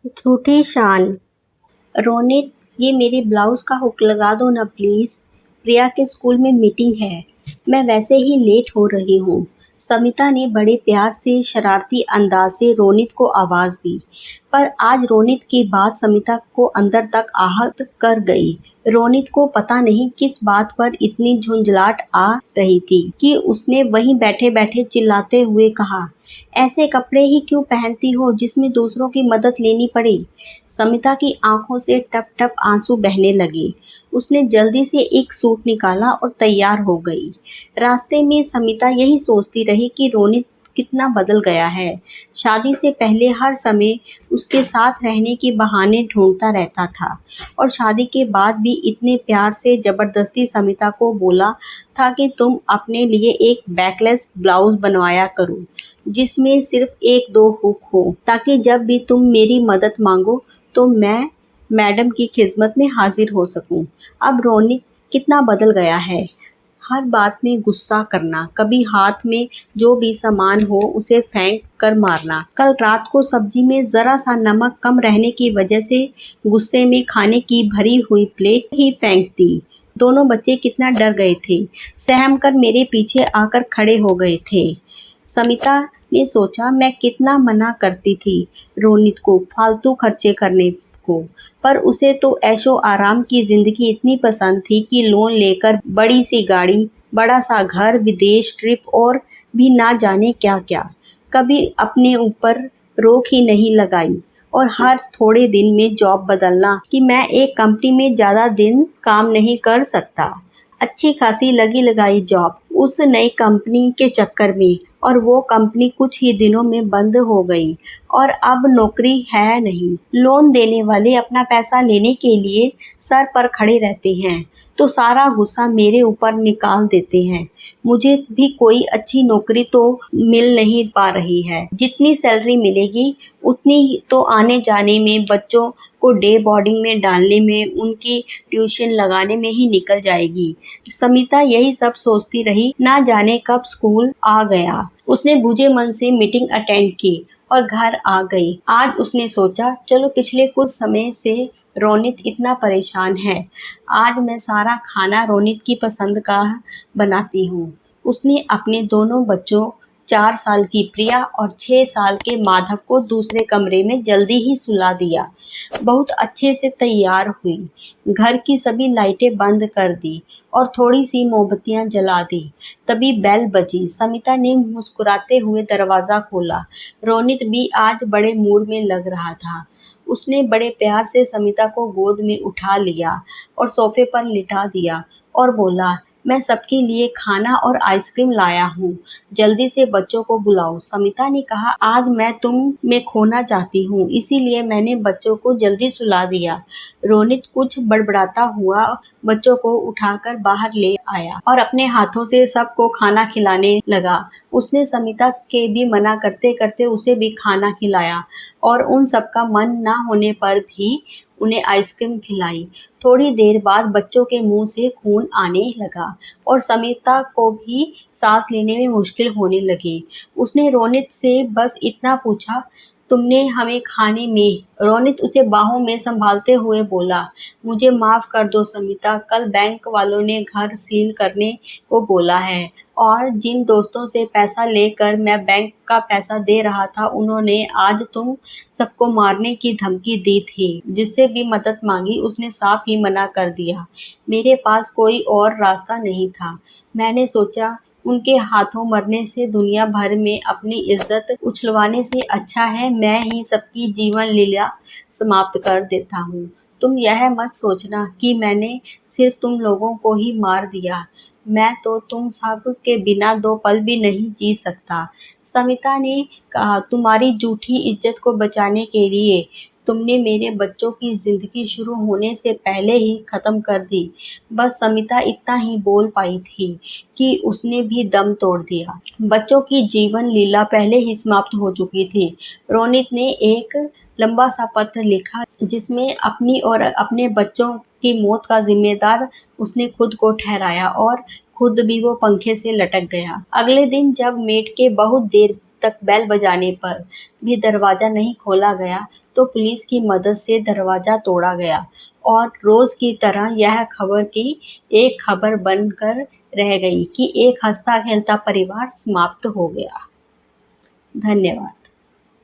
झूठी शान। रोनित, ये मेरे ब्लाउज का हुक लगा दो ना प्लीज। प्रिया के स्कूल में मीटिंग है। मैं वैसे ही लेट हो रही हूँ। समिता ने बड़े प्यार से शरारती अंदाज से रोनित को आवाज दी, पर आज रोनित की बात समिता को अंदर तक आहत कर गई। रोनित को पता नहीं किस बात पर इतनी झुंझलाहट आ रही थी कि उसने वहीं बैठे बैठे चिल्लाते हुए कहा, ऐसे कपड़े ही क्यों पहनती हो जिसमें दूसरों की मदद लेनी पड़े। समिता की आंखों से टप टप आंसू बहने लगे। उसने जल्दी से एक सूट निकाला और तैयार हो गई। रास्ते में समिता यही सोचती रही कि रोनित कितना बदल गया है। शादी से पहले हर समय उसके साथ रहने के बहाने ढूंढता रहता था और शादी के बाद भी इतने प्यार से जबरदस्ती समिता को बोला था कि तुम अपने लिए एक बैकलेस ब्लाउज बनवाया करो जिसमें सिर्फ एक दो हुक हो, ताकि जब भी तुम मेरी मदद मांगो तो मैं मैडम की खिदमत में हाजिर हो सकूं। अब रोनित कितना बदल गया है। हर बात में गुस्सा करना, कभी हाथ में जो भी सामान हो उसे फेंक कर मारना। कल रात को सब्जी में जरा सा नमक कम रहने की वजह से गुस्से में खाने की भरी हुई प्लेट ही फेंक दी। दोनों बच्चे कितना डर गए थे, सहम कर मेरे पीछे आकर खड़े हो गए थे। समिता ने सोचा मैं कितना मना करती थी रोनित को फालतू खर्चे करने को, पर उसे तो ऐशो आराम की जिंदगी इतनी पसंद थी कि लोन लेकर बड़ी सी गाड़ी, बड़ा सा घर, विदेश ट्रिप और भी ना जाने क्या क्या। कभी अपने ऊपर रोक ही नहीं लगाई और हर थोड़े दिन में जॉब बदलना कि मैं एक कंपनी में ज़्यादा दिन काम नहीं कर सकता। अच्छी खासी लगी लगाई जॉब उस नई कंपनी के चक्कर में, और वो कंपनी कुछ ही दिनों में बंद हो गई और अब नौकरी है नहीं। लोन देने वाले अपना पैसा लेने के लिए सर पर खड़े रहते हैं तो सारा गुस्सा मेरे ऊपर निकाल देते हैं। मुझे भी कोई अच्छी नौकरी तो मिल नहीं पा रही है। जितनी सैलरी मिलेगी उतनी तो आने जाने में, बच्चों को डे बोर्डिंग में डालने में, उनकी ट्यूशन लगाने में ही निकल जाएगी। समिता यही सब सोचती रही। ना जाने कब स्कूल आ गया। उसने बुझे मन से मीटिंग अटेंड की और घर आ गई। आज उसने सोचा चलो पिछले कुछ समय से रोनित इतना परेशान है, आज मैं सारा खाना रोनित की पसंद का बनाती हूँ। उसने अपने दोनों बच्चों 4 साल की प्रिया और 6 साल के माधव को दूसरे कमरे में जल्दी ही सुला दिया। बहुत अच्छे से तैयार हुई, घर की सभी लाइटें बंद कर दी और थोड़ी सी मोमबत्तियां जला दी। तभी बेल बजी। समिता ने मुस्कुराते हुए दरवाज़ा खोला। रोनित भी आज बड़े मूड में लग रहा था। उसने बड़े प्यार से समिता को गोद में उठा लिया और सोफे पर लिटा दिया और बोला, मैं सबके लिए खाना और आइसक्रीम लाया हूँ, जल्दी से बच्चों को बुलाओ। समिता ने कहा, आज मैं तुम में खोना चाहती हूँ, इसीलिए मैंने बच्चों को जल्दी सुला दिया। रोनित कुछ बड़बड़ाता हुआ बच्चों को उठाकर बाहर ले आया और अपने हाथों से सबको खाना खिलाने लगा। उसने समिता के भी मना करते करते उसे भी खाना खिलाया और उन सबका मन ना होने पर भी उन्हें आइसक्रीम खिलाई। थोड़ी देर बाद बच्चों के मुंह से खून आने लगा और समिता को भी सांस लेने में मुश्किल होने लगी। उसने रोनित से बस इतना पूछा, तुमने हमें खाने में। रोनित उसे बाहों में संभालते हुए बोला, मुझे माफ कर दो समिता, कल बैंक वालों ने घर सील करने को बोला है और जिन दोस्तों से पैसा लेकर मैं बैंक का पैसा दे रहा था उन्होंने आज तुम सबको मारने की धमकी दी थी। जिससे भी मदद मांगी उसने साफ ही मना कर दिया। मेरे पास कोई और रास्ता नहीं था। मैंने सोचा उनके हाथों मरने से दुनिया भर में अपनी इज्जत उछलवाने से अच्छा है मैं ही सबकी जीवन लीला समाप्त कर देता हूँ। तुम यह मत सोचना कि मैंने सिर्फ तुम लोगों को ही मार दिया। मैं तो तुम सब के बिना 2 पल भी नहीं जी सकता। समिता ने कहा, तुम्हारी झूठी इज्जत को बचाने के लिए तुमने मेरे बच्चों की जिंदगी शुरू होने से पहले ही खत्म कर दी। बस समिता इतना ही बोल पाई थी कि उसने भी दम तोड़ दिया। बच्चों की जीवन लीला पहले ही समाप्त हो चुकी थी। रोनित ने एक लंबा सा पत्र लिखा जिसमें अपनी और अपने बच्चों की मौत का जिम्मेदार उसने खुद को ठहराया और खुद भी वो पंखे से लटक गया। अगले दिन जब मेट के बहुत देर तक बेल बजाने पर भी दरवाज़ा नहीं खोला गया तो पुलिस की मदद से दरवाज़ा तोड़ा गया और रोज़ की तरह यह खबर की एक खबर बनकर रह गई कि एक हँसता-खेलता परिवार समाप्त हो गया। धन्यवाद।